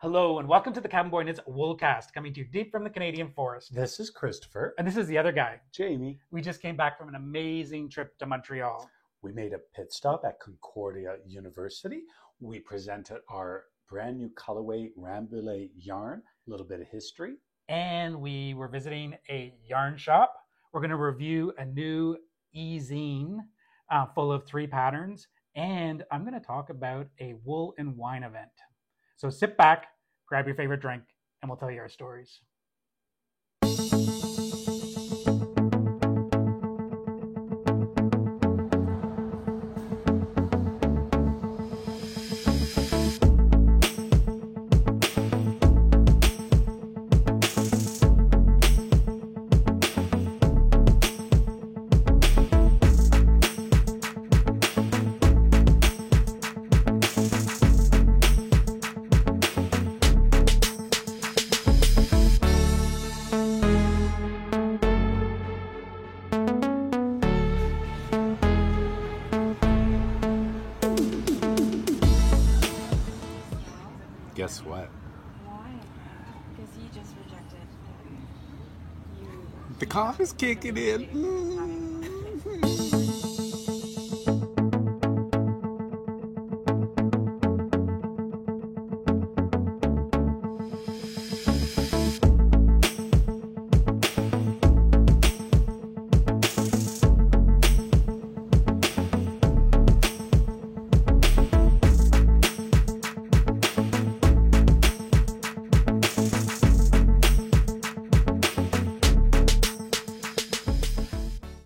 Hello and welcome to the Cabin Boy Knits Woolcast, coming to you deep from the Canadian forest. This is Christopher. And this is the other guy, Jamie. We just came back from an amazing trip to Montreal. We made a pit stop at Concordia University. We presented our brand new colorway Rambouillet yarn, a little bit of history. And we were visiting a yarn shop. We're going to review a new Zine full of 3 patterns. And I'm going to talk about a wool and wine event. So sit back, grab your favorite drink, and we'll tell you our stories. Guess what? Why? Because you just rejected you. The cough is kicking in.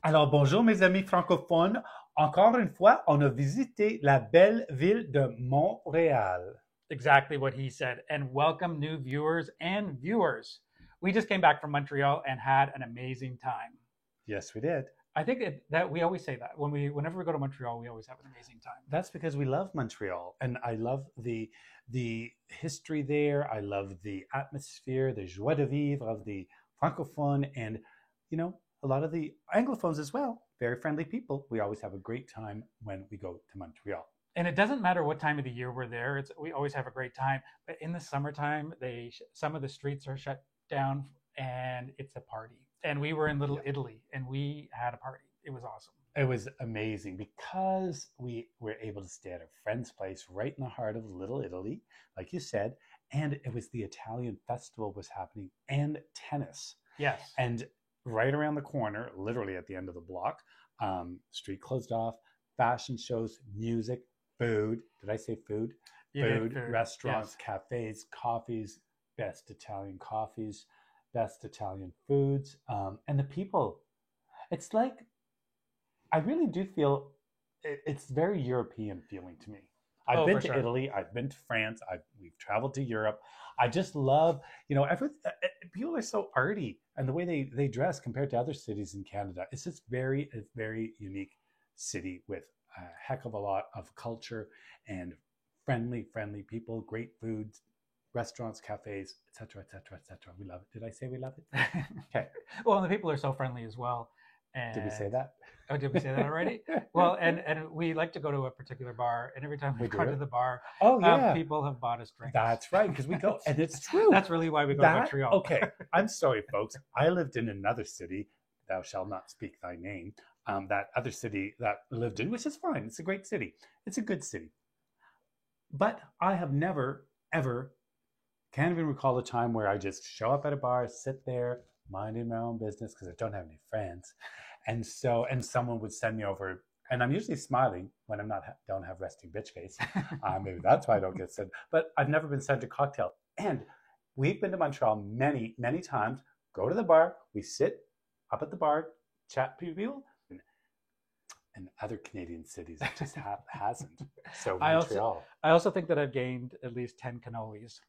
Alors, bonjour mes amis francophones. Encore une fois, on a visité la belle ville de Montréal. Exactly what he said. And welcome new viewers and viewers. We just came back from Montreal and had an amazing time. Yes, we did. I think that we always say that. Whenever we go to Montreal, we always have an amazing time. That's because we love Montreal. And I love the history there. I love the atmosphere, the joie de vivre of the francophone. And, you know, a lot of the Anglophones as well, very friendly people. We always have a great time when we go to Montreal. And it doesn't matter what time of the year we're there. We always have a great time. But in the summertime, some of the streets are shut down and it's a party. And we were in Little Italy and we had a party. It was awesome. It was amazing because we were able to stay at a friend's place right in the heart of Little Italy, like you said. And it was the Italian festival was happening and tennis. Yes. And right around the corner, literally at the end of the block, street closed off, fashion shows, music, food. Did I say food? Food, restaurants, yes. Cafes, coffees, best Italian coffees, best Italian foods. And the people, it's like, I really do feel it's very European feeling to me. I've been to Italy, I've been to France, we've traveled to Europe. I just love, people are so arty and the way they dress compared to other cities in Canada. It's just a very unique city with a heck of a lot of culture and friendly people, great food, restaurants, cafes, etc., etc., etc. We love it. Did I say we love it? Okay. Well, and the people are so friendly as well. And did we say that? Oh, did we say that already? Well, and we like to go to a particular bar, and every time we go to the bar, people have bought us drinks. That's right, because we go, and it's true. That's really why we go to Montreal. Okay, I'm sorry, folks. I lived in another city, thou shalt not speak thy name, that other city that I lived in, which is fine. It's a great city. It's a good city. But I have never, ever, can't even recall a time where I just show up at a bar, sit there, minding my own business because I don't have any friends. And someone would send me over, and I'm usually smiling when don't have resting bitch face. Maybe that's why I don't get sent. But I've never been sent a cocktail. And we've been to Montreal many, many times. Go to the bar, we sit up at the bar, chat to people. And other Canadian cities, it just hasn't. So Montreal. I also think that I've gained at least 10 cannolis.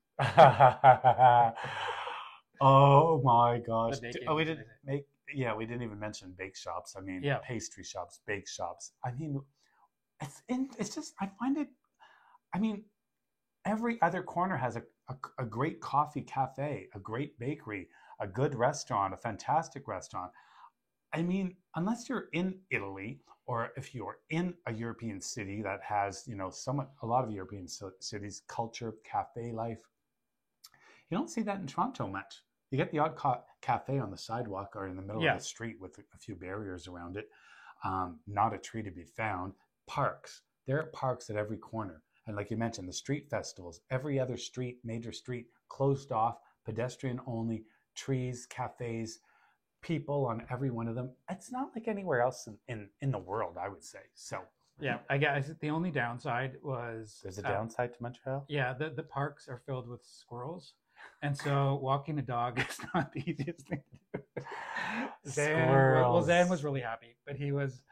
Oh my gosh! We didn't even mention bake shops. I mean, pastry shops, bake shops. I mean, it's just, I find it. I mean, every other corner has a great coffee cafe, a great bakery, a good restaurant, a fantastic restaurant. I mean, unless you're in Italy or if you're in a European city that has, a lot of European cities, culture, cafe life, You don't see that in Toronto much. You get the odd cafe on the sidewalk or in the middle of the street with a few barriers around it. Not a tree to be found. Parks. There are parks at every corner. And like you mentioned, the street festivals, every other street, major street, closed off, pedestrian only, trees, cafes, people on every one of them. It's not like anywhere else in the world, I would say. So yeah, I guess the only downside was there's a downside to Montreal. Yeah, the parks are filled with squirrels, and so walking a dog is not the easiest thing to do. Zane was really happy, but he was.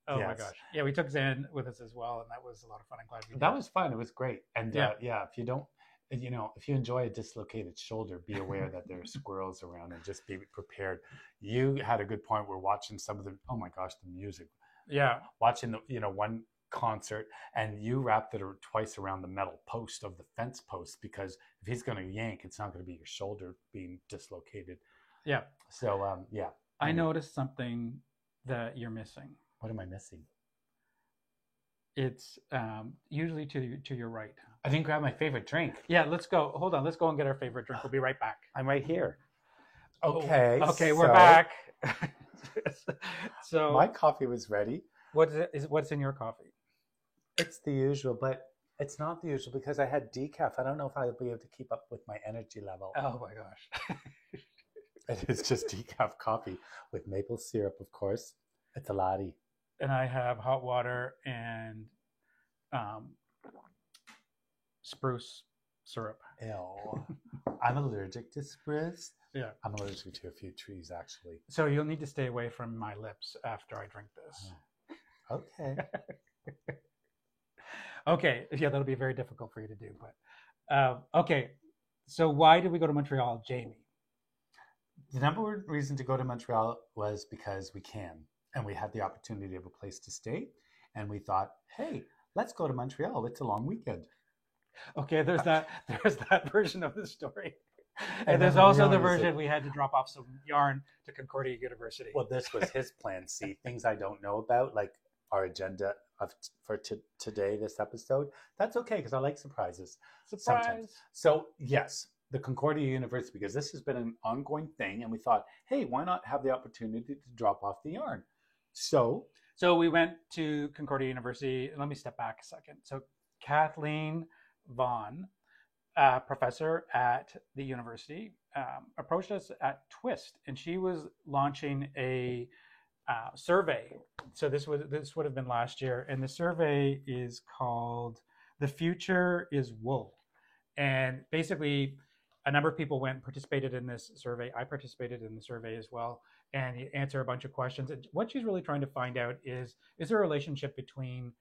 Oh my gosh! Yeah, we took Zane with us as well, and that was a lot of fun. I'm glad we did. That was fun. It was great. And if you don't, if you enjoy a dislocated shoulder, be aware that there are squirrels around, and just be prepared. You had a good point. We're watching some of the. Oh my gosh, the music. Yeah, watching the one concert, and you wrapped it twice around the metal post of the fence post, because if he's going to yank, it's not going to be your shoulder being dislocated. Yeah. So I noticed something that you're missing. What am I missing? It's usually to your right. I didn't grab my favorite drink. Yeah, let's go. Hold on, let's go and get our favorite drink. We'll be right back. I'm right here. Okay. Okay, we're back. So my coffee was ready. What's in your coffee? It's the usual, but it's not the usual because I had decaf. I don't know if I'll be able to keep up with my energy level. Oh my gosh. It is just decaf coffee with maple syrup, of course. It's a latte. And I have hot water and spruce syrup. Ew. I'm allergic to spruce. Yeah. I'm allergic to a few trees, actually. So you'll need to stay away from my lips after I drink this. Okay. Okay. Yeah, that'll be very difficult for you to do. But okay. So why did we go to Montreal, Jamie? The number one reason to go to Montreal was because we can. And we had the opportunity of a place to stay. And we thought, hey, let's go to Montreal. It's a long weekend. Okay, there's that version of the story. And there's also the version we had to drop off some yarn to Concordia University. Well, this was his plan C. Things I don't know about, like our agenda for today, this episode. That's okay, because I like surprises. Sometimes. So, yes, the Concordia University, because this has been an ongoing thing. And we thought, hey, why not have the opportunity to drop off the yarn? So we went to Concordia University. Let me step back a second. So Kathleen Vaughan, professor at the university, approached us at Twist, and she was launching a survey. So this would have been last year, and the survey is called "The Future is Wool," and basically, a number of people went and participated in this survey. I participated in the survey as well, and you answer a bunch of questions. And what she's really trying to find out is there a relationship between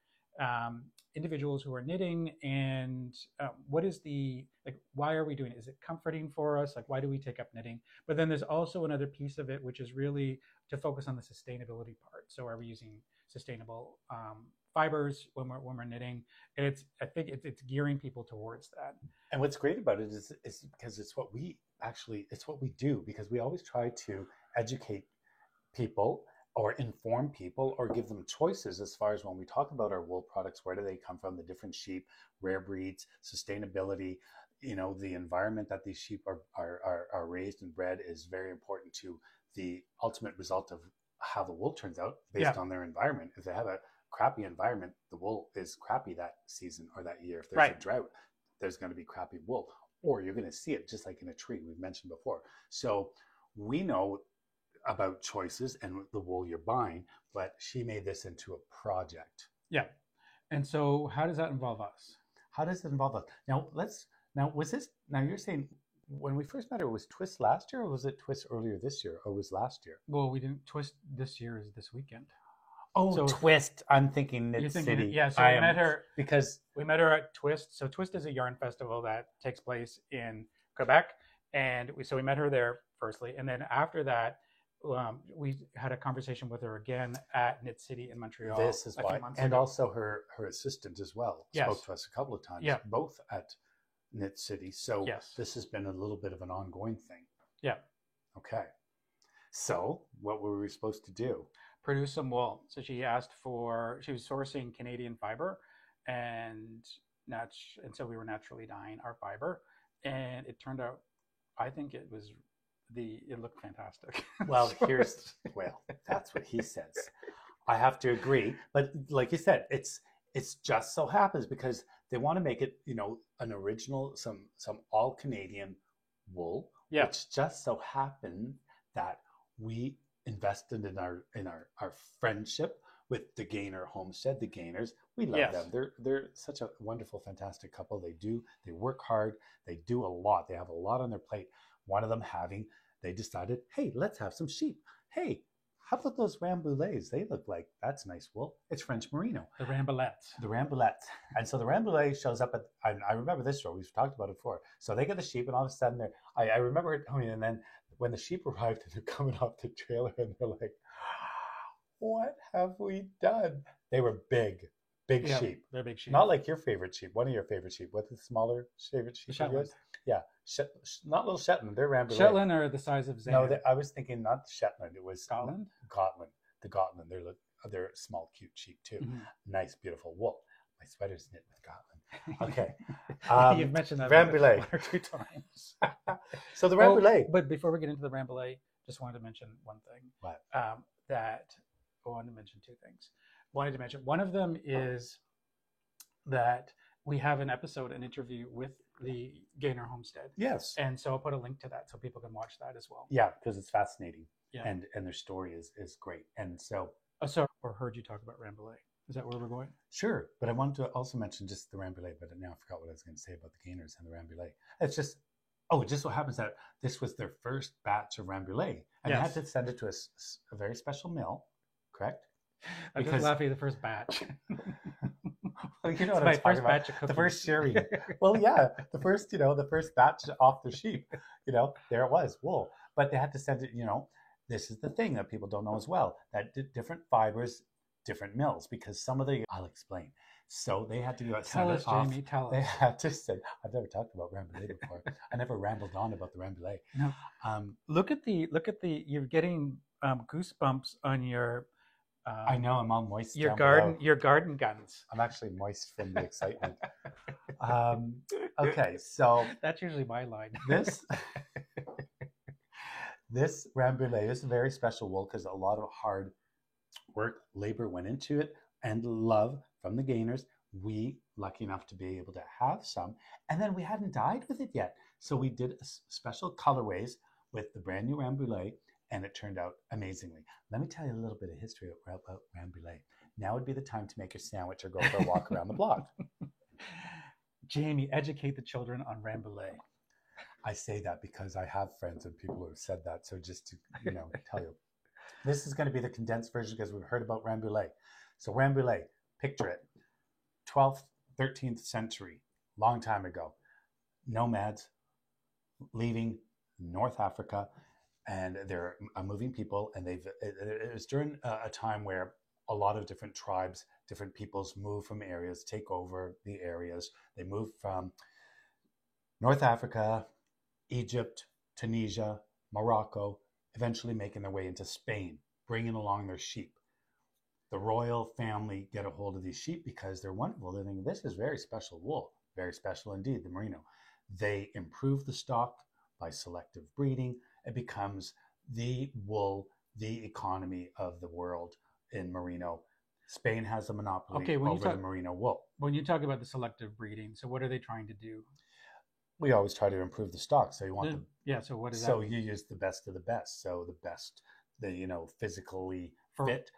individuals who are knitting and what is why are we doing it? Is it comforting for us? Like, why do we take up knitting? But then there's also another piece of it, which is really to focus on the sustainability part. So are we using sustainable fibers when we're knitting? And I think it's gearing people towards that. And what's great about it is because it's what we do, because we always try to educate people or inform people or give them choices as far as when we talk about our wool products, where do they come from, the different sheep, rare breeds, sustainability, the environment that these sheep are raised and bred is very important to the ultimate result of how the wool turns out based on their environment. If they have a crappy environment, the wool is crappy that season or that year. If there's a drought, there's going to be crappy wool, or you're going to see it just like in a tree we've mentioned before. So we know about choices and the wool you're buying, but she made this into a project. Yeah. And so how does that involve us? How does it involve us? Now you're saying when we first met her, was Twist last year, or was it Twist earlier this year, or was last year? Well, we didn't. Twist this year is this weekend. Oh, so Twist. I'm thinking Knit City. Yeah, so we met her because we met her at Twist. So Twist is a yarn festival that takes place in Quebec, and we met her there firstly, and then after that, we had a conversation with her again at Knit City in Montreal. This is why, and also her assistant as well spoke to us a couple of times. Yeah. Both at Knit City. So yes. This has been a little bit of an ongoing thing. Yeah. Okay. So what were we supposed to do? Produce some wool. So she was sourcing Canadian fiber, and so we were naturally dyeing our fiber, and it turned out I think it looked fantastic. Well, that's what he says. I have to agree, but like you said, it's just so happens because they want to make it, an original, some all Canadian wool, which just so happened that we invested in our friendship with the Gaynor Homestead, the Gaynors. We love them. They're such a wonderful, fantastic couple. They work hard. They do a lot. They have a lot on their plate. One of them they decided, hey, let's have some sheep. Hey, how about those Rambouillets? They look like that's nice wool. It's French merino. The Rambouillettes. The Rambouillettes. And so the Rambouillet shows up I remember this story. We've talked about it before. So they get the sheep, and all of a sudden I remember it coming, and then when the sheep arrived and they're coming off the trailer, and they're like, what have we done? They were big sheep. They're big sheep. Not like your favorite sheep. One of your favorite sheep. What's the smaller favorite sheep? The Shetland. Yeah. Not little Shetland. They're Rambouillet. Shetland are the size of Zine. No, I was thinking not the Shetland. It was Scotland. The Gotland. They're small, cute sheep too. Mm-hmm. Nice, beautiful wool. My sweater's knit with Gotland. Okay. You've mentioned that Rambouillet 1 or 2 times. So the Rambouillet. But before we get into the Rambouillet, just wanted to mention one thing. What? I wanted to mention 2 things. One of them is that we have an interview with the Gaynor Homestead. Yes. And so I'll put a link to that so people can watch that as well. Yeah, because it's fascinating. Yeah. And their story is great. And so. Or heard you talk about Rambouillet. Is that where we're going? Sure. But I wanted to also mention just the Rambouillet, but now I forgot what I was going to say about the Gaynors and the Rambouillet. It just so happens that this was their first batch of Rambouillet. And they had to send it to a very special mill, correct? I'm just laughing at the first batch. Well, you know what I'm talking about. The first shearing. Well, yeah, the first batch off the sheep, there it was, wool. But they had to send it, this is the thing that people don't know as well, that different fibers, different mills, because I'll explain. So they had to go Tell us, Jamie, tell us. They had to send, I've never talked about Rambouillet before. I never rambled on about the Rambouillet. No. Look at the, you're getting goosebumps on your, I know, I'm all moist. Your garden guns. I'm actually moist from the excitement. Okay, so that's usually my line. This Rambouillet is a very special wool because a lot of hard work, labor went into it, and love from the Gaynors. We lucky enough to be able to have some, and then we hadn't dyed with it yet, so we did special colorways with the brand new Rambouillet. And it turned out amazingly. Let me tell you a little bit of history about Rambouillet. Now would be the time to make your sandwich or go for a walk around the block. Jamie, educate the children on Rambouillet. I say that because I have friends and people who have said that. So just to tell you, this is going to be the condensed version because we've heard about Rambouillet. So Rambouillet, picture it, 12th, 13th century, long time ago. Nomads leaving North Africa. And they're moving people, and it was during a time where a lot of different tribes, different peoples move from areas, take over the areas. They move from North Africa, Egypt, Tunisia, Morocco, eventually making their way into Spain, bringing along their sheep. The royal family get a hold of these sheep because they're wonderful. They think this is very special wool, very special indeed, the merino. They improve the stock by selective breeding. It becomes the wool, the economy of the world in merino. Spain has a monopoly over the merino wool. When you talk about the selective breeding, so what are they trying to do? We always try to improve the stock. So you want so what is that? So you use the best of the best. So the physically fit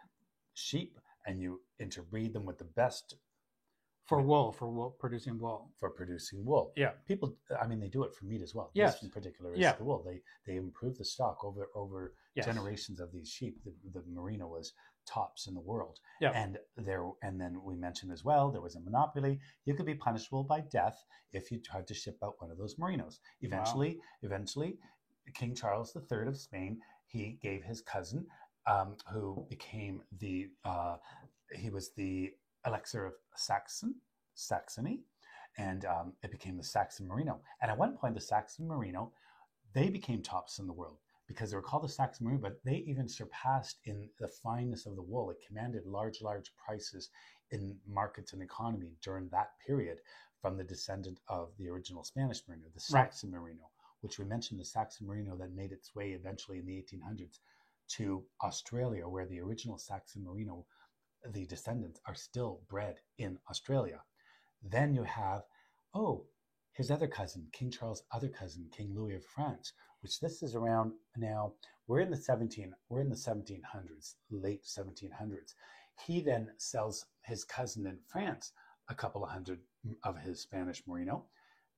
sheep, and you interbreed them with the best. Producing wool. For producing wool. Yeah. People, they do it for meat as well. Yes. This in particular is the wool. They improve the stock over generations of these sheep. The merino was tops in the world. Yeah. And then we mentioned as well, there was a monopoly. You could be punishable by death if you tried to ship out one of those merinos. Eventually, King Charles III of Spain, he gave his cousin, who became he was the elixir of Saxony, and it became the Saxon merino. And at one point, the Saxon merino, they became tops in the world because they were called the Saxon merino, but they even surpassed in the fineness of the wool. It commanded large prices in markets and economy during that period from the descendant of the original Spanish merino, the Saxon merino. which we mentioned the Saxon Merino that made its way eventually in the 1800s to Australia, where the original Saxon Merino, the descendants, are still bred in Australia. Then you have, his other cousin, King Charles' other cousin, King Louis of France, which this is around now. We're in the 1700s, late 1700s. He then sells his cousin in France a couple of hundred of his Spanish Merino.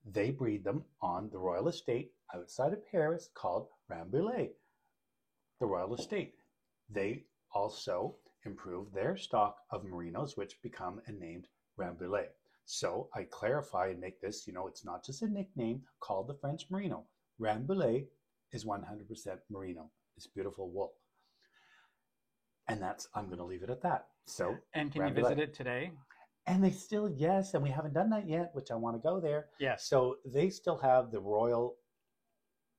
They breed them on the royal estate outside of Paris called Rambouillet, the royal estate. They also improve their stock of Merinos, which become and named Rambouillet. So I clarify and make this, it's not just a nickname called the French Merino. Rambouillet is 100% Merino. It's beautiful wool. And I'm going to leave it at that. So, and can you visit it today? And they still, yes, and we haven't done that yet, which I want to go there. Yes. So they still have the Royal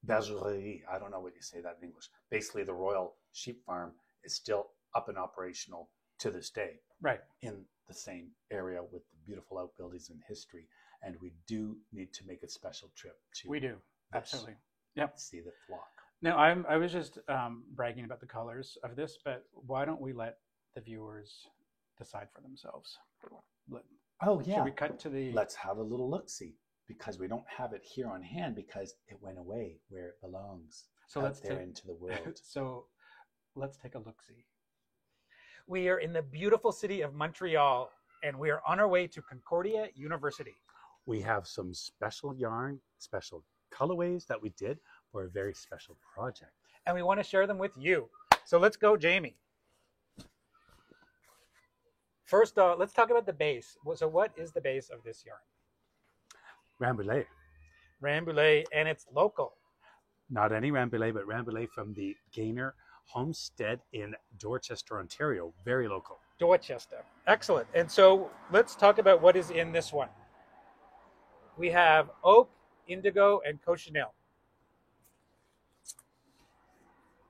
Bergerie. I don't know what you say that in English. Basically, the Royal Sheep Farm is still up and operational to this day. Right. In the same area with the beautiful outbuildings and history. And we do need to make a special trip to. We do. Absolutely. Yep. See the flock. Now, I was just bragging about the colors of this, but why don't we let the viewers decide for themselves? Oh, yeah. Should we cut to the... Let's have a little look-see, because we don't have it here on hand because it went away where it belongs. So let's take into the world. So let's take a look-see. We are in the beautiful city of Montreal, and we are on our way to Concordia University. We have some special yarn, special colorways that we did for a very special project. And we want to share them with you. So let's go, Jamie. First, let's talk about the base. So what is the base of this yarn? Rambouillet. Rambouillet, and it's local. Not any Rambouillet, but Rambouillet from the Gaynor Homestead in Dorchester, Ontario. Very local. Dorchester. Excellent. And so let's talk about what is in this one. We have oak, indigo, and cochineal.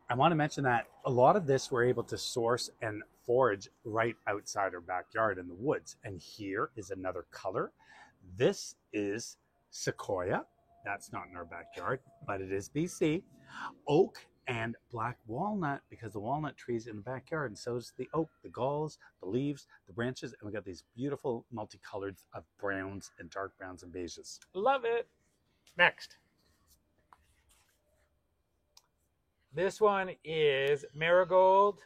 I want to mention that a lot of this we're able to source and forage right outside our backyard in the woods. And here is another color. This is sequoia. That's not in our backyard, but it is BC. Oak and black walnut, because the walnut tree's in the backyard, and so is the oak, the galls, the leaves, the branches, and we got these beautiful multicolors of browns and dark browns and beiges. Love it. Next. This one is marigold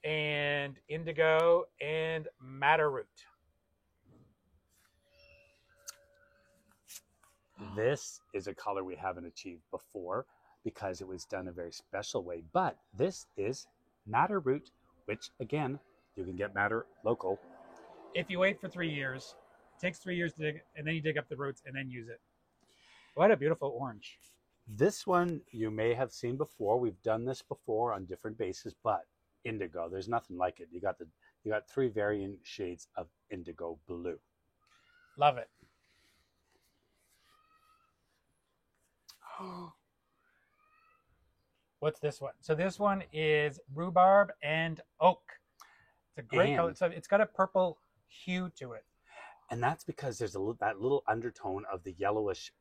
and indigo and madder root. This is a color we haven't achieved before because it was done a very special way. But this is madder root, which again, you can get madder local. If you wait for 3 years, it takes 3 years to dig, and then you dig up the roots and then use it. What a beautiful orange. This one you may have seen before. We've done this before on different bases, but indigo, there's nothing like it. You got 3 varying shades of indigo blue. Love it. What's this one? So this one is rhubarb and oak. It's a great color. So it's got a purple hue to it. And that's because there's that little undertone of the yellowish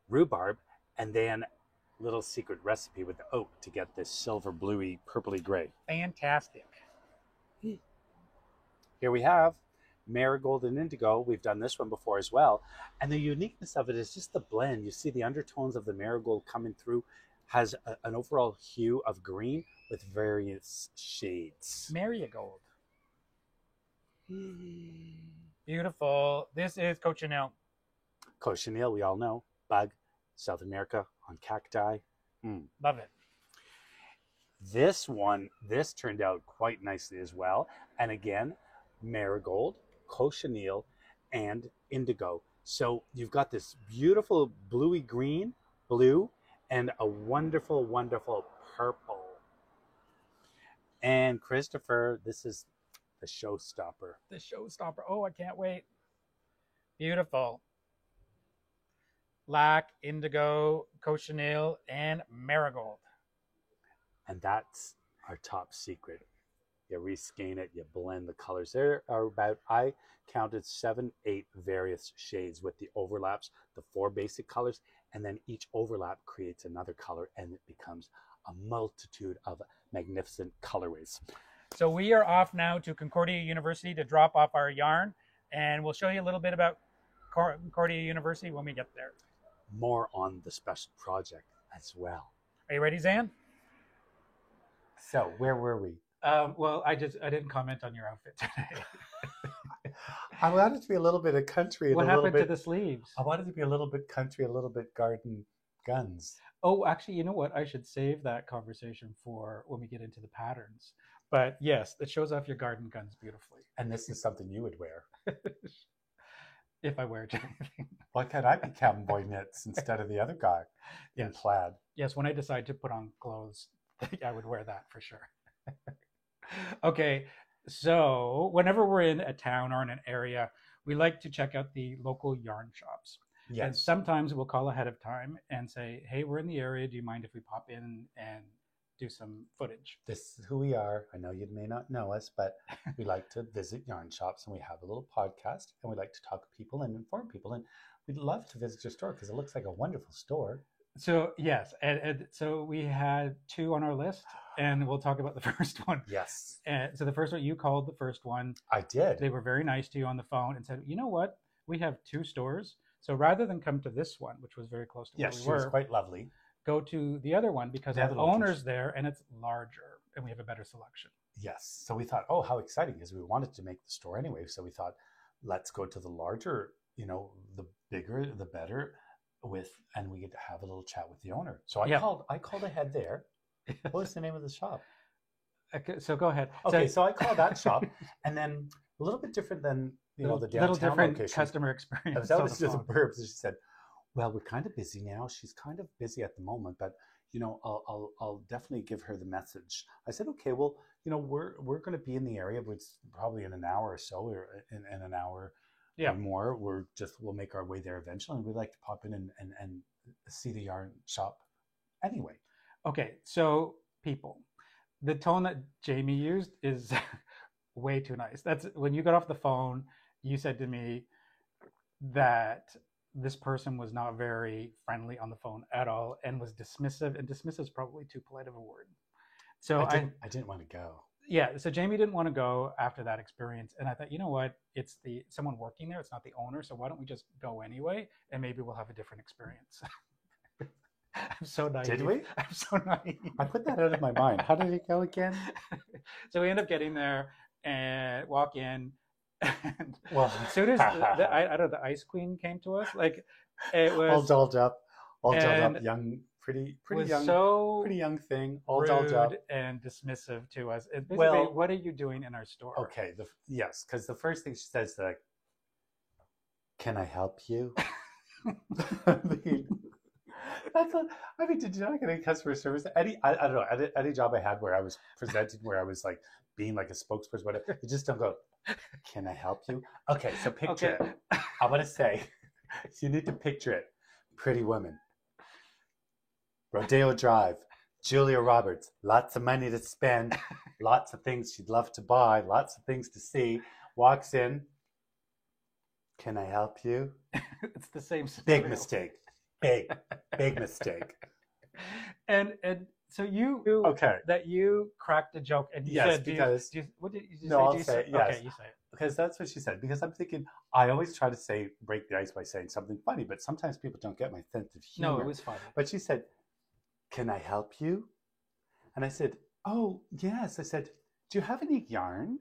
rhubarb, and then little secret recipe with the oak to get this silver bluey purpley gray. Fantastic. Here we have marigold and indigo. We've done this one before as well. And the uniqueness of it is just the blend. You see the undertones of the marigold coming through, has an overall hue of green with various shades. Marigold. Beautiful. This is cochineal. Cochineal, we all know. Bug, South America, on cacti. Love it. This one, this turned out quite nicely as well. And again, marigold, cochineal, and indigo. So you've got this beautiful bluey green, blue, and a wonderful, wonderful purple. And Christopher, this is the showstopper. The showstopper. Oh, I can't wait. Beautiful. Black, indigo, cochineal, and marigold. And that's our top secret. You reskein it, you blend the colors. There are about, I counted 7, 8 various shades with the overlaps, the 4 basic colors, and then each overlap creates another color, and it becomes a multitude of magnificent colorways. So we are off now to Concordia University to drop off our yarn, and we'll show you a little bit about Concordia University when we get there. More on the special project as well. Are you ready, Zan? So where were we? Well, I didn't comment on your outfit today. I wanted to be a little bit of country. What happened to the sleeves? I wanted to be a little bit country, a little bit garden guns. Oh, actually, you know what? I should save that conversation for when we get into the patterns. But yes, it shows off your garden guns beautifully. And this is something you would wear. If I wear anything. Why can't I be cabin boy knits instead of the other guy in plaid? Yes, when I decide to put on clothes, I would wear that for sure. Okay, so whenever we're in a town or in an area, we like to check out the local yarn shops. Yes. And sometimes we'll call ahead of time and say, hey, we're in the area. Do you mind if we pop in and do some footage? This is who we are. I know you may not know us, but we like to visit yarn shops, and we have a little podcast, and we like to talk to people and inform people. And we'd love to visit your store because it looks like a wonderful store. So yes, and so we had 2 on our list, and we'll talk about the first one. Yes. And so the first one, you called the first one. I did. They were very nice to you on the phone and said, you know what? We have 2 stores. So rather than come to this one, which was very close to where we were, was quite lovely. Go to the other one because our owner's there and it's larger and we have a better selection. Yes. So we thought, oh, how exciting, because we wanted to make the store anyway. So we thought, let's go to the larger, the bigger, the better and we get to have a little chat with the owner. So I called ahead there. What was the name of the shop? Okay, so go ahead. Okay, so I called that shop, and then a little bit different than the downtown little different location. Customer experience. That was just a burp. She said, well, we're kind of busy now. She's kind of busy at the moment, but I'll definitely give her the message. I said, okay, well, we're going to be in the area, but it's probably in an hour or so, or in an hour or more. We'll make our way there eventually, and we'd like to pop in and see the yarn shop anyway. Okay, so people, the tone that Jamie used is way too nice. That's when you got off the phone, you said to me that this person was not very friendly on the phone at all and was dismissive, and dismissive is probably too polite of a word. So I didn't want to go. Yeah, so Jamie didn't want to go after that experience, and I thought, you know what, it's someone working there, it's not the owner, so why don't we just go anyway, and maybe we'll have a different experience. I'm so naive. Did we? I'm so naive. I put that out of my mind. How did it go again? So we end up getting there and walk in. And well, as soon as the Ice Queen came to us, like it was all dolled up, young, pretty young thing, all dolled up and dismissive to us. And basically, what are you doing in our store? Okay, yes, because the first thing she says is like, "Can I help you?" Did you not get any customer service? I don't know. Any job I had where I was presenting, where I was like being like a spokesperson, whatever, you just don't go, can I help you? Okay, so picture it. I want to say, you need to picture it. Pretty woman. Rodeo Drive. Julia Roberts. Lots of money to spend. Lots of things she'd love to buy. Lots of things to see. Walks in. Can I help you? It's the same scenario. Big mistake. Big mistake. And so you cracked a joke and you said, what did you say? I'll say it, yes. Okay, you say it. Because that's what she said. Because I'm thinking, I always try to break the ice by saying something funny, but sometimes people don't get my sense of humor. No, it was funny. But she said, can I help you? And I said, oh, yes. I said, do you have any yarn?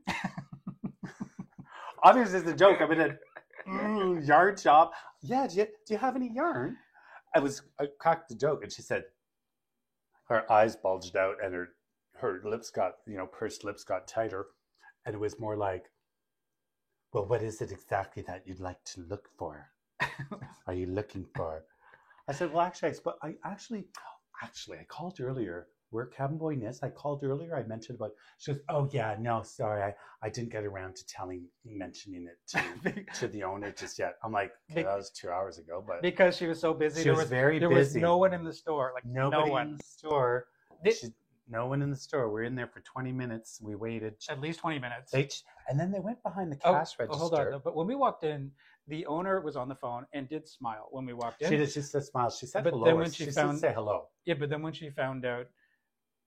Obviously, it's a joke. I'm in a yarn shop. Yeah, do you have any yarn? I cracked the joke, and she said, her eyes bulged out, and her lips got, pursed lips got tighter, and it was more like, well, what is it exactly that you'd like to look for? Are you looking for? I said, well, actually, I called earlier. We're Cabin Boy Knits. I called earlier. I mentioned about. She goes, oh yeah, no, sorry, I didn't get around to mentioning it to the owner just yet. I'm like, okay, that was 2 hours ago, but because she was so busy, she was very busy. There was no one in the store, like nobody no one in the store. No one in the store. We're in there for 20 minutes. We waited. At least 20 minutes. And then they went behind the cash register. Hold on. But when we walked in, the owner was on the phone and did smile when we walked in. She did. She said smile. She said but hello. Then when she found, say hello. Yeah, but then when she found out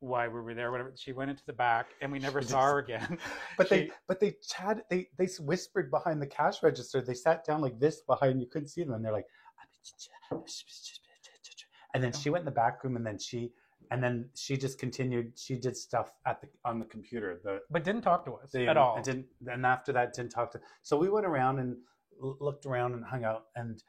why we were there, whatever, she went into the back and we never saw her again. But they chatted. They whispered behind the cash register. They sat down like this behind. You couldn't see them, and they're like, and then she went in the back room, and then she just continued. She did stuff on the computer. But didn't talk to us at all. And after that, didn't talk to. So we went around and looked around and hung out, and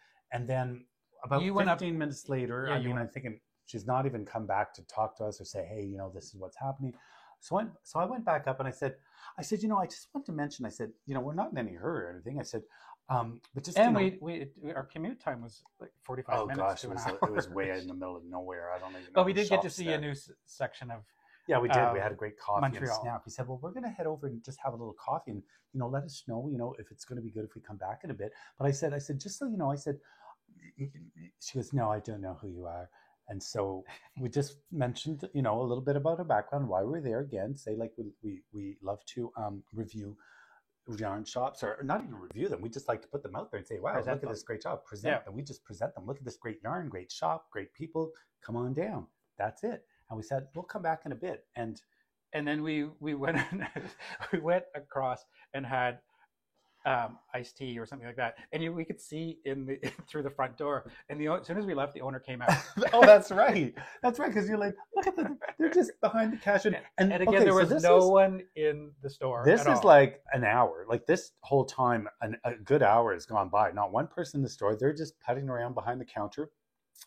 then about 15 minutes later, I'm thinking she's not even come back to talk to us or say, hey, this is what's happening. So I went back up and I said, I just want to mention. I said, we're not in any hurry or anything. I said, but just our commute time was like 45 minutes. Oh gosh, it was way in the middle of nowhere. I don't even know. Oh, we did get to see a new section of. Yeah, we did. We had a great coffee Montreal. And snack. He said, well, we're going to head over and just have a little coffee and, let us know, if it's going to be good if we come back in a bit. But I said, just so you know, she goes, no, I don't know who you are. And so we just mentioned, a little bit about her background, why we're there again, say like we love to review yarn shops, or not even review them. We just like to put them out there and say, wow, look at this great job. Present them. We just present them. Look at this great yarn, great shop, great people. Come on down. That's it. And we said, we'll come back in a bit. And then we went we went across and had iced tea or something like that, and we could see through the front door. And as soon as we left, the owner came out. Oh, that's right, because you're like, look at them, they're just behind the cash. And again, there was no one in the store. This is like an hour. Like this whole time, a good hour has gone by. Not one person in the store. They're just putting around behind the counter.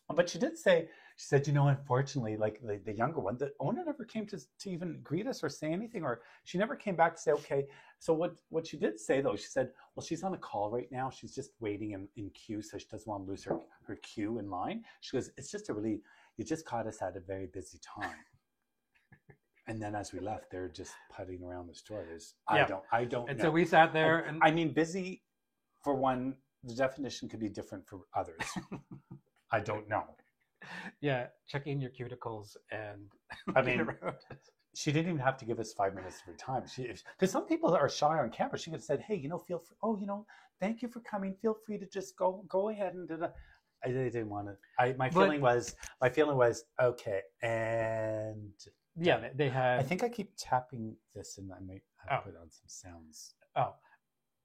But she did say, she said, unfortunately, like the younger one, the owner never came to even greet us or say anything, or she never came back to say, okay. So what she did say, though, she said, well, she's on a call right now. She's just waiting in queue, so she doesn't want to lose her queue in line. She goes, it's just you just caught us at a very busy time. And then as we left, they're just putting around the store. I don't and know. So we sat there. I mean, busy, for one, the definition could be different for others. I don't know. Yeah, checking your cuticles and she didn't even have to give us 5 minutes of her time. Because some people are shy on camera. She could have said, "Hey, feel free. Oh, thank you for coming. Feel free to just go ahead and." I didn't want to. My feeling was okay. And yeah, they had. I think I keep tapping this, and I might have to put on some sounds. Oh,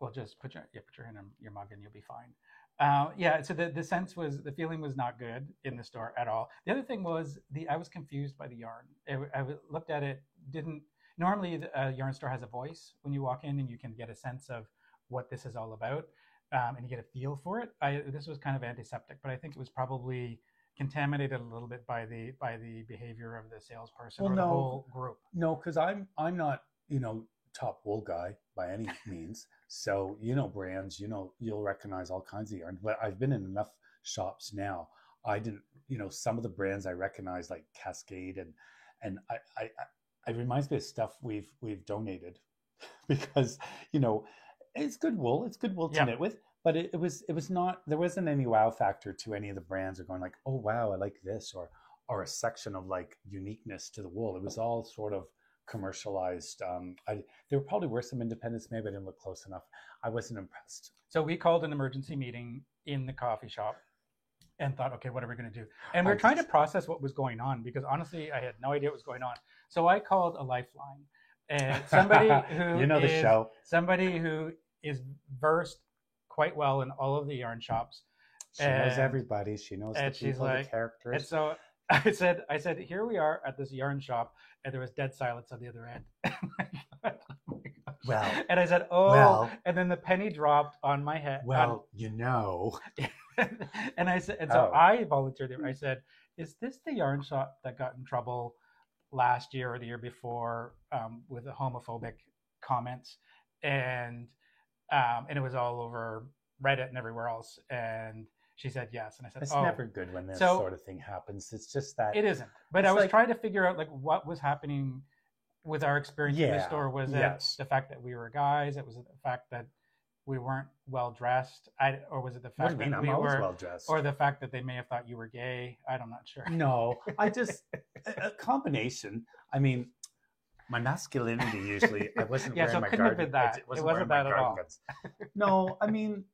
well, just put your hand in your mug, and you'll be fine. So the feeling was not good in the store at all. The other thing was I was confused by the yarn. I looked at it, normally a yarn store has a voice when you walk in and you can get a sense of what this is all about, and you get a feel for it. This was kind of antiseptic, but I think it was probably contaminated a little bit by the behavior of the salesperson the whole group. No, because I'm not, top wool guy by any means. So, brands, you'll recognize all kinds of yarn, but I've been in enough shops now. I didn't, some of the brands I recognize, like Cascade, and it reminds me of stuff we've donated because, it's good wool to knit with, but it was not, there wasn't any wow factor to any of the brands or going like, oh, wow, I like this, or a section of like uniqueness to the wool. It was all sort of commercialized. There probably were some independents. Maybe I didn't look close enough. I wasn't impressed. So we called an emergency meeting in the coffee shop and thought, okay, what are we going to do? And we're trying to process what was going on because honestly, I had no idea what was going on. So I called a lifeline, and somebody who somebody who is versed quite well in all of the yarn shops. She knows everybody. She knows the people, the characters. And so I said, here we are at this yarn shop, and there was dead silence on the other end. Well, and I said, oh, and then the penny dropped on my head. Well, and I said, and so I volunteered there. I said, is this the yarn shop that got in trouble last year or the year before with the homophobic comments? And it was all over Reddit and everywhere else. And she said yes, and I said, it's never good when this sort of thing happens. It's just that it isn't. But I was trying to figure out like what was happening with our experience in the store. Was it the fact that we were guys? It was the fact that we weren't well dressed, or was it the fact that we were well dressed, or the fact that they may have thought you were gay? I'm not sure. No, I just a combination. I mean, my masculinity usually, I wasn't Yeah, wearing so it my couldn't have garden. been that. It It wasn't wasn't wearing that my at garden all. goods. No, I mean,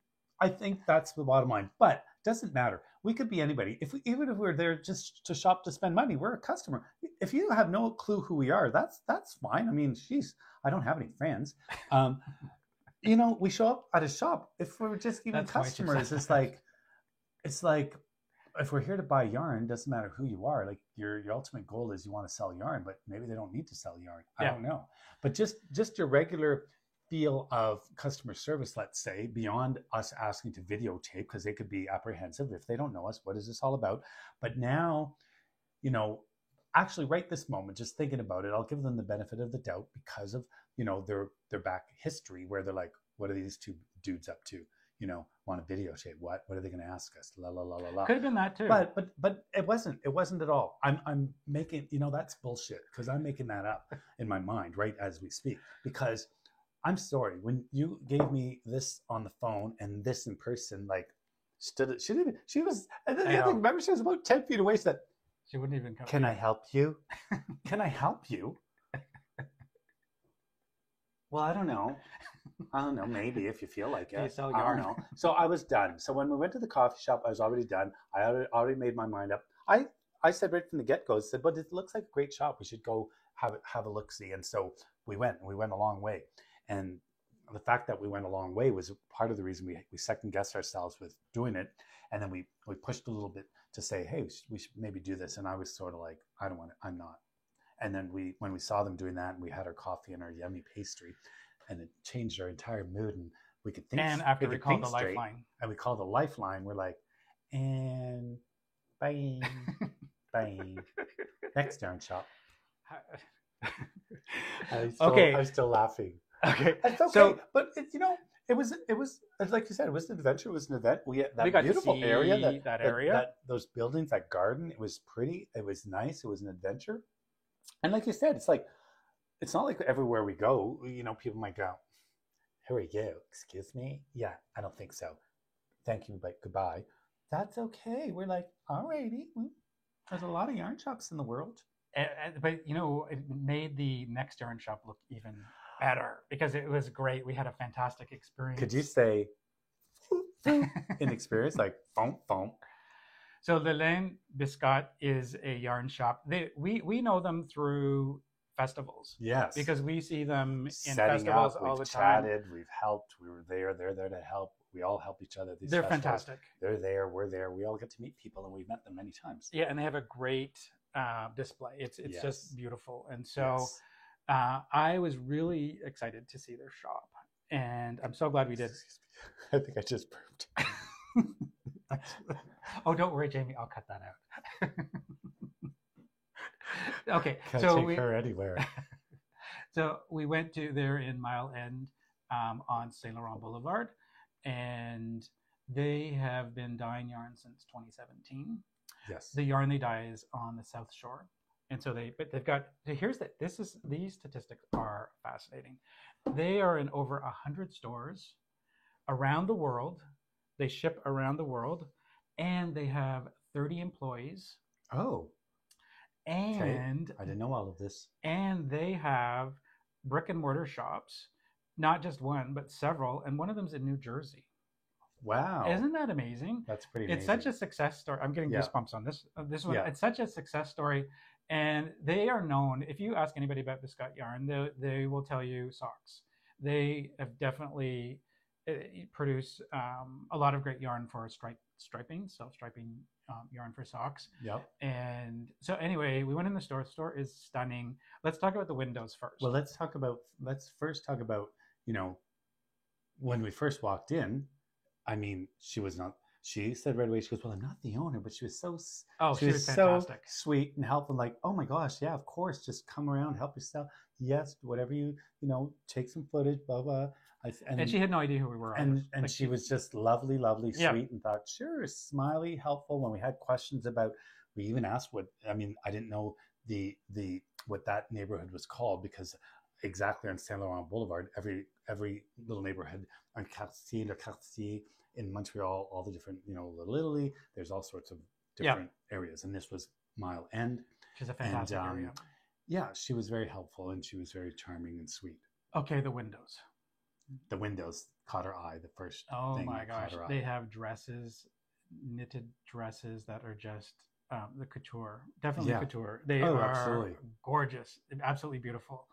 I think that's the bottom line. But it doesn't matter. We could be anybody. Even if we're there just to shop to spend money, we're a customer. If you have no clue who we are, that's fine. I mean, geez, I don't have any friends. You know, we show up at a shop. If we're just even That's why she customers, said it's like if we're here to buy yarn, doesn't matter who you are. Like your ultimate goal is you want to sell yarn, but maybe they don't need to sell yarn. I don't know. But just your regular feel of customer service, let's say, beyond us asking to videotape, because they could be apprehensive if they don't know us. What is this all about? But now, you know, actually right this moment, just thinking about it, I'll give them the benefit of the doubt because of, you know, their back history where they're like, what are these two dudes up to? You know, want to videotape? What are they going to ask us? La la la la la. Could have been that too. But it wasn't. It wasn't at all. I'm making, you know, that's bullshit because I'm making that up in my mind right as we speak. Because I'm sorry, when you gave me this on the phone and this in person, like she was. And then the other thing, remember, she was about 10 feet away. She said, she wouldn't even come. Can I help you? Can I help you? Well, I don't know. Maybe if you feel like it. You sell yarn. I don't know. So I was done. So when we went to the coffee shop, I was already done. I already made my mind up. I said right from the get-go, I said, but it looks like a great shop. We should go have a look-see. And so we went a long way. And the fact that we went a long way was part of the reason we second-guessed ourselves with doing it. And then we pushed a little bit to say, hey, we should maybe do this. And I was sort of like, I don't want it. I'm not. And then when we saw them doing that, and we had our coffee and our yummy pastry, and it changed our entire mood, and we could think. And after we called the lifeline, and we called the lifeline, we're like, and bye, bye, next yarn shop. I'm still laughing. Okay, it's okay. So, but it was like you said, it was an adventure. It was an event. We got beautiful area, that area, those buildings, that garden. It was pretty. It was nice. It was an adventure. And like you said, it's not like everywhere we go, you know, people might go, here we go, excuse me? Yeah, I don't think so. Thank you, but goodbye. That's okay. We're like, all righty. There's a lot of yarn shops in the world. But, you know, it made the next yarn shop look even better because it was great. We had a fantastic experience. Could you say in experience, like, foam, foam? So the Laine Biscotte is a yarn shop. We know them through festivals. Yes. Because we see them in setting festivals up, all the we've time. Chatted, we've helped, we were there, they're there to help. We all help each other at these They're festivals. fantastic. They're there, we're there. We all get to meet people, and we've met them many times. Yeah, and they have a great display. It's Yes. just beautiful. And so Yes. I was really excited to see their shop. And I'm so glad we did. I think I just burped. Oh, don't worry, Jamie. I'll cut that out. Okay, Can't so take her anywhere. So we went to there in Mile End on Saint Laurent Boulevard, and they have been dyeing yarn since 2017. Yes. The yarn they dye is on the South Shore, and so they've got. These statistics are fascinating. They are in over 100 stores around the world. They ship around the world, and they have 30 employees. Oh. And okay. I didn't know all of this. And they have brick and mortar shops, not just one, but several. And one of them's in New Jersey. Wow. Isn't that amazing? That's pretty amazing. It's such a success story. I'm getting goosebumps on this one. Yeah. It's such a success story. And they are known, if you ask anybody about Biscotte yarn, they will tell you socks. They have definitely produced a lot of great yarn for striping, self-striping yarn for socks. Yep. And so anyway, we went in the store. The store is stunning. Let's talk about the windows first. Well, let's first talk about, you know, when we first walked in, I mean, she said right away, she goes, well, I'm not the owner, but she was so, she was fantastic. So sweet and helpful. Like, oh my gosh, yeah, of course. Just come around, help yourself. Yes. Whatever you take some footage, blah, blah. And she had no idea who we were. And she was just lovely, sweet, and thought, sure, smiley, helpful. When we had questions about, we even asked I didn't know what that neighborhood was called, because exactly on Saint Laurent Boulevard, every little neighborhood on Quartier in Montreal, all the different, Little Italy, there's all sorts of different areas. And this was Mile End. Which is a fantastic area. Yeah, she was very helpful and she was very charming and sweet. Okay, the windows. The windows caught her eye. The first oh thing my that gosh, caught her eye. they have dresses, knitted dresses that are just the couture, definitely couture. They are absolutely gorgeous, absolutely beautiful.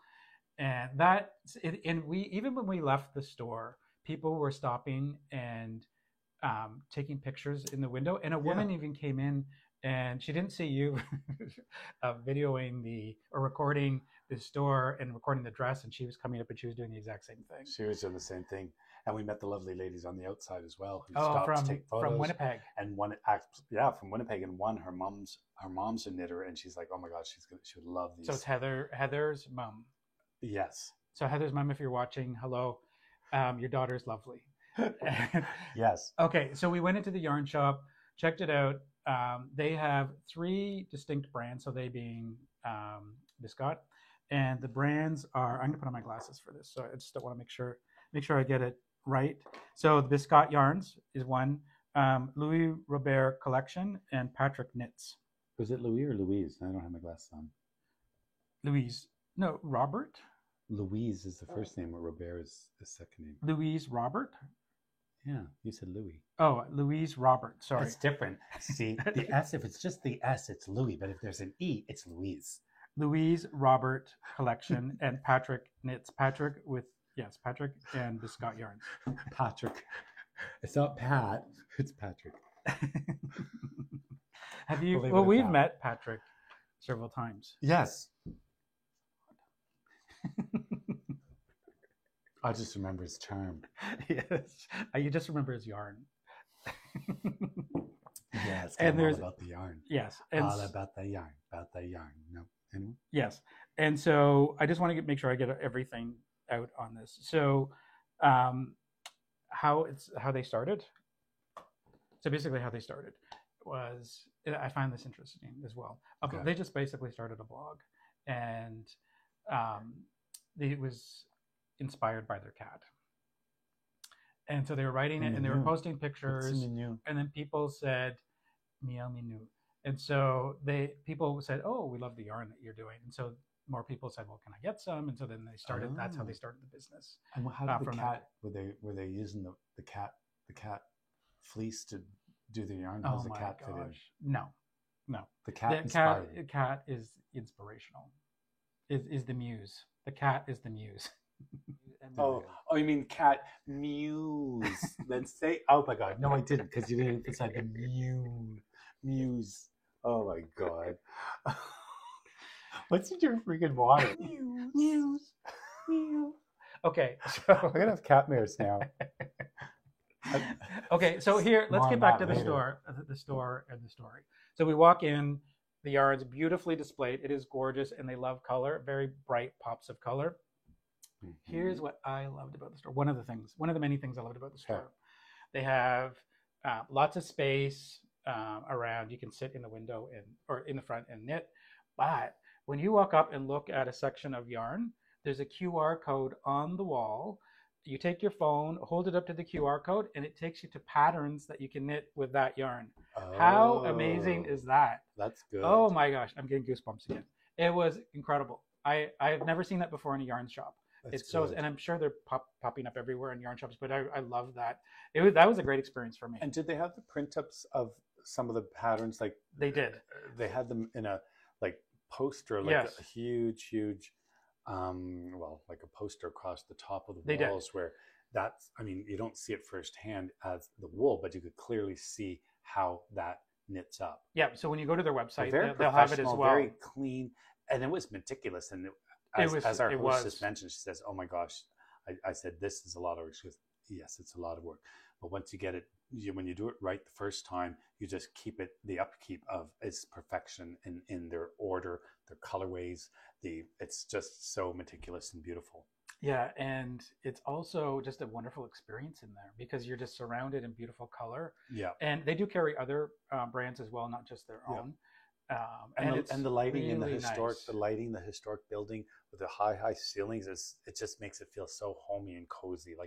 And that, and we, even when we left the store, people were stopping and taking pictures in the window, and a woman even came in and she didn't see you videoing or recording the store and recording the dress, and she was coming up and she was doing the exact same thing. She was doing the same thing. And we met the lovely ladies on the outside as well who stopped to take photos. From Winnipeg. And one, from Winnipeg, and one, her mom's a knitter, and she's like, oh my gosh, she would love these. So it's Heather's mom. Yes. So Heather's mom, if you're watching, hello, your daughter's lovely. Yes. Okay, so we went into the yarn shop, checked it out. They have 3 distinct brands, so they being Biscotte, and the brands are, I'm gonna put on my glasses for this, so I just don't want to make sure I get it right. So the Biscotte yarns is one, Louis Robert collection, and Patrick knits. Was it Louis or Louise? I don't have my glasses on. Louise, no, Robert. Louise is the first name, or Robert is the second name. Louise Robert. Yeah, you said Louis. Oh, Louise Robert. Sorry. It's different. See, the S, if it's just the S, it's Louis. But if there's an E, it's Louise. Louise Robert collection and Patrick knits. Patrick and Biscotte yarns. Patrick. It's not Pat. It's Patrick. Have you? Well, we've met Patrick several times. Yes. I just remember his charm. Yes, you just remember his yarn. Yes, and there's all about the yarn. Yes, and all about the yarn. About the yarn. No. Anyway? Yes, and so I just want to make sure I get everything out on this. So, how they started. So basically, how they started was, I find this interesting as well. Okay. They just basically started a blog, and it was inspired by their cat, and so they were writing it and they were posting pictures, and then people said meow minu, and so people said, oh, we love the yarn that you're doing, and so more people said, well, can I get some? And so then they started. That's how they started the business. And how did the cat, were they using the cat fleece to do the yarn? How's the cat fit in? No the cat is inspirational, is the muse. The cat is the muse. Oh, you mean cat muse? Then say, oh my god, no, I didn't, because you didn't decide the muse. Oh my god, what's in your freaking water? Muse. Okay, so we're gonna have cat mares now. Okay, so here, let's get back to the store and the story. So we walk in, the yarn's beautifully displayed. It is gorgeous, and they love color, very bright pops of color. Mm-hmm. Here's what I loved about the store. One of the many things I loved about the store. Okay. They have lots of space around. You can sit in the window or in the front and knit. But when you walk up and look at a section of yarn, there's a QR code on the wall. You take your phone, hold it up to the QR code, and it takes you to patterns that you can knit with that yarn. Oh, how amazing is that? That's good. Oh my gosh, I'm getting goosebumps again. It was incredible. I've never seen that before in a yarn shop. It's so, and I'm sure they're popping up everywhere in yarn shops, but I love that. That was a great experience for me. And did they have the print ups of some of the patterns? Like they did. They had them in a poster, a huge, like a poster across the top of the walls. Where that's, you don't see it firsthand as the wool, but you could clearly see how that knits up. Yeah. So when you go to their website, they'll have it as well. Very clean, and it was meticulous. And as our hostess mentioned, she says, "Oh my gosh," I said, "This is a lot of work." She goes, "Yes, it's a lot of work, but once you get it, when you do it right the first time, you just keep it. The upkeep of its perfection in their order, their colorways. It's just so meticulous and beautiful." Yeah, and it's also just a wonderful experience in there because you're just surrounded in beautiful color. Yeah, and they do carry other brands as well, not just their own. And the lighting in the historic, nice. The historic building with the high ceilings, it just makes it feel so homey and cozy. Like